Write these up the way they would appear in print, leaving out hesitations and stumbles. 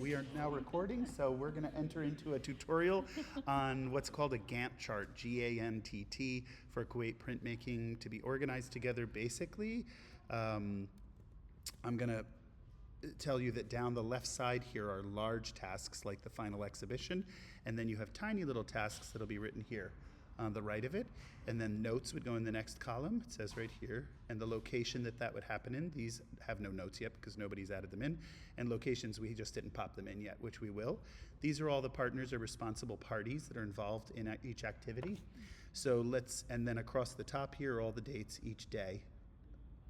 We are now recording, so we're going to enter into a tutorial on what's called a Gantt chart, G-A-N-T-T, for Kuwait printmaking to be organized together. Basically, I'm going to tell you that down the left side here are large tasks like the final exhibition, and then you have tiny little tasks that'll be written here on the right of it, and then notes would go in the next column. It says right here, and the location that would happen in. These have no notes yet because nobody's added them in, and locations we just didn't pop them in yet, which we will. These are all the partners or responsible parties that are involved in each activity. So and then across the top here are all the dates each day.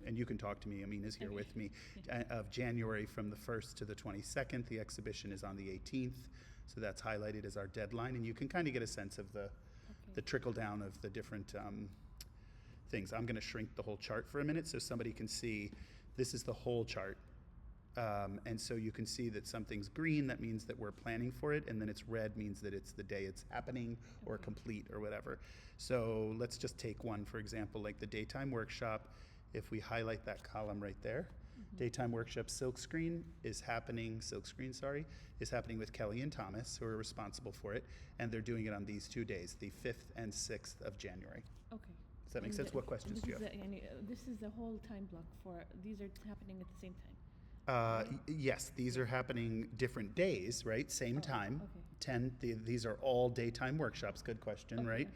And you can talk to me, Amina's here with me, of January from the 1st to the 22nd. The exhibition is on the 18th, so that's highlighted as our deadline, and you can kind of get a sense of the trickle down of the different things. I'm going to shrink the whole chart for a minute so somebody can see. This is the whole chart, and so you can see that something's green, that means that we're planning for it, and then it's red means that it's the day it's happening or complete or whatever. So let's just take one, for example, like the daytime workshop. If we highlight that column right there, daytime workshop silkscreen is happening with Kelly and Thomas, who are responsible for it, and they're doing it on these 2 days, the 5th and 6th of January. Okay. Does that make sense? What questions do you have? This is the whole time block these are happening at the same time. Yes, these are happening different days, right? Same time. Okay. These are all daytime workshops. Good question, right?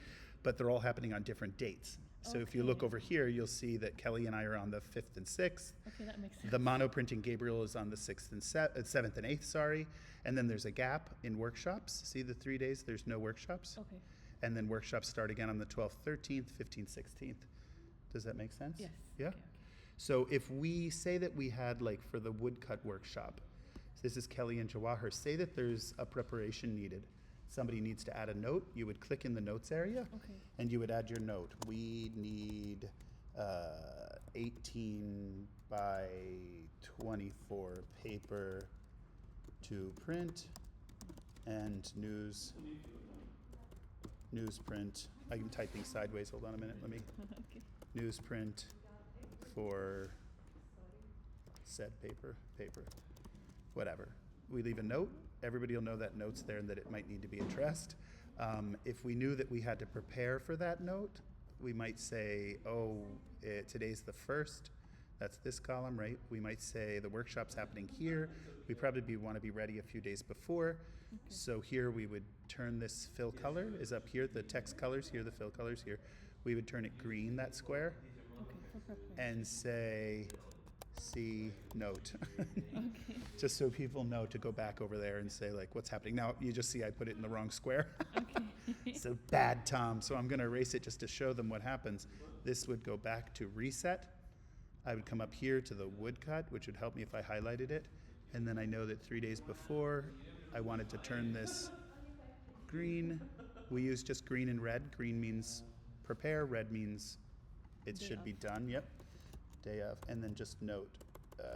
But they're all happening on different dates. So if you look over here, you'll see that Kelly and I are on the 5th and 6th. Okay, that makes sense. The monoprinting Gabriel is on the 6th and 7th and 8th, sorry. And then there's a gap in workshops. See the 3 days? There's no workshops. Okay. And then workshops start again on the 12th, 13th, 15th, 16th. Does that make sense? Yes. Yeah? Okay. So if we say that we had, like, for the woodcut workshop, so this is Kelly and Jawahar, say that there's a preparation needed. Somebody needs to add a note, you would click in the notes area, and you would add your note. We need 18 by 24 paper to print and newsprint. I'm typing sideways, hold on a minute, let me. Newsprint for said paper, whatever. We leave a note. Everybody will know that note's there and that it might need to be addressed. If we knew that we had to prepare for that note, we might say, today's the 1st. That's this column, right? We might say the workshop's happening here. We probably want to be ready a few days before. So here we would turn this fill color is up here, the text colors here, the fill colors here. We would turn it green, that square, and say, see note. Just so people know to go back over there and say, like, what's happening. Now you just see I put it in the wrong square. So bad, Tom. So I'm going to erase it just to show them what happens. This would go back to reset. I would come up here to the woodcut, which would help me if I highlighted it, and then I know that 3 days before I wanted to turn this green. We use just green and red. Green means prepare, red means it should be done. Yep. Day of, and then just note.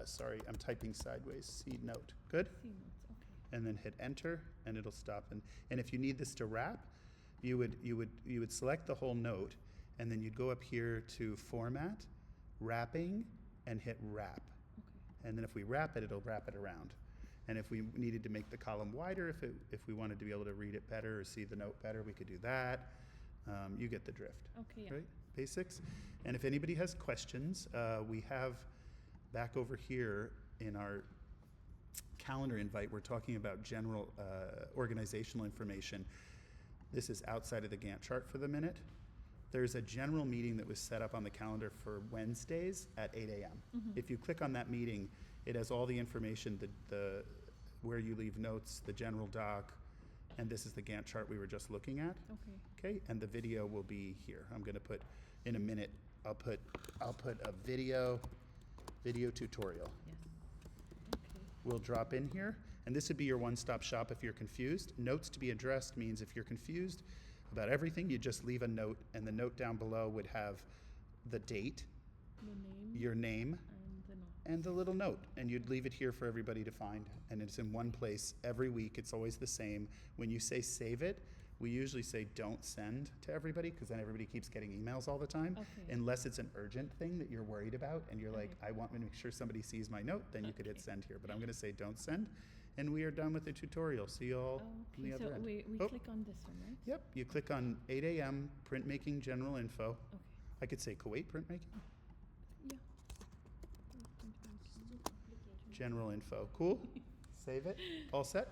Sorry, I'm typing sideways. See note. Good? See notes, okay. And then hit enter, and it'll stop. And if you need this to wrap, you would select the whole note, and then you'd go up here to format, wrapping, and hit wrap. And then if we wrap it, it'll wrap it around. And if we needed to make the column wider, if we wanted to be able to read it better or see the note better, we could do that. You get the drift. Okay. Yeah. Right? Basics. And if anybody has questions, we have back over here in our calendar invite, we're talking about general organizational information. This is outside of the Gantt chart for the minute. There's a general meeting that was set up on the calendar for Wednesdays at 8 a.m. If you click on that meeting, it has all the information, the where you leave notes, the general doc, and this is the Gantt chart we were just looking at. Okay, and the video will be here. I'm going to put in a minute. I'll put a video tutorial. Yes. We'll drop in here, and this would be your one-stop shop if you're confused. Notes to be addressed means if you're confused about everything, you just leave a note, and the note down below would have the date, your name, and the little note, and you'd leave it here for everybody to find, and it's in one place every week. It's always the same. When you say save it, we usually say don't send to everybody, because then everybody keeps getting emails all the time. Unless it's an urgent thing that you're worried about and you're like, I want to make sure somebody sees my note, then you could hit send here, but I'm going to say don't send. and we are done with the tutorial. See you all on the Okay, other so end. we Oh. click on this one, right? Yep, you click on 8 a.m. printmaking general info. Okay. I could say Kuwait printmaking. Yeah. General info. Cool. Save it. All set?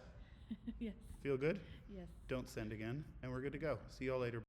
Yes. Feel good? Yes. Don't send again. And we're good to go. See you all later.